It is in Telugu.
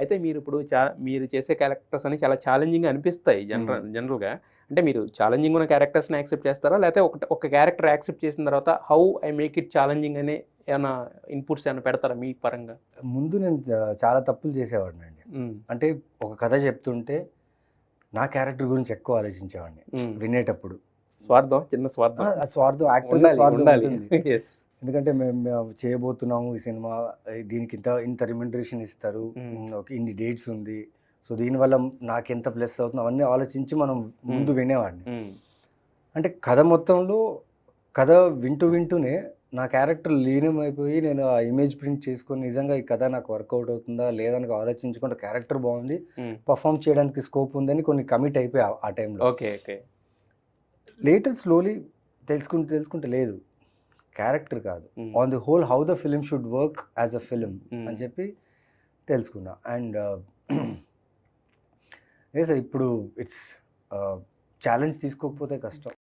అయితే మీరు ఇప్పుడు మీరు చేసే క్యారెక్టర్స్ అని చాలా ఛాలెంజింగ్‌గా అనిపిస్తాయి జనరల్‌గా. అంటే మీరు ఛాలెంజింగ్ ఉన్న క్యారెక్టర్స్‌ని యాక్సెప్ట్ చేస్తారా? లేకపోతే ఒక క్యారెక్టర్ యాక్సెప్ట్ చేసిన తర్వాత how I make it challenging అని ఏమన్నా ఇన్‌పుట్స్ ఏమన్నా పెడతారా మీ పరంగా? ముందు నేను చాలా తప్పులు చేసేవాడినండి. హ్మ్. అంటే ఒక కథ చెప్తుంటే నా క్యారెక్టర్ గురించి ఎక్కువ ఆలోచించేవాడిని వినేటప్పుడు. స్వార్థం, చిన్న స్వార్థం. స్వార్థం, యాక్టర్‌గా ఉండాలి. స్వార్థం ఉండాలి. ఉంటుంది. యెస్. ఎందుకంటే మేము చేయబోతున్నాము ఈ సినిమా, దీనికి ఇంత రిమ్యునరేషన్ ఇస్తారు, ఇన్ని డేట్స్ ఉంది, సో దీనివల్ల నాకెంత ప్లస్ అవుతుంది, అవన్నీ ఆలోచించి మనం ముందు వినేవాడిని. అంటే కథ మొత్తంలో కథ వింటూనే నా క్యారెక్టర్ లీనమైపోయి నేను ఆ ఇమేజ్ ప్రింట్ చేసుకొని నిజంగా ఈ కథ నాకు వర్కౌట్ అవుతుందా లేదని ఆలోచించుకుంటే క్యారెక్టర్ బాగుంది, పర్ఫామ్ చేయడానికి స్కోప్ ఉందని కొన్ని కమిట్ అయిపోయి ఆ టైంలో. ఓకే. ఓకే. లేటర్ స్లోలీ తెలుసుకుంటే లేదు, క్యారెక్టర్ కాదు, on the whole how the film should work as a film అని చెప్పి తెలుసుకున్నా. అండ్ లేదు సార్, ఇప్పుడు ఇట్స్ ఛాలెంజ్ తీసుకోకపోతే కష్టం.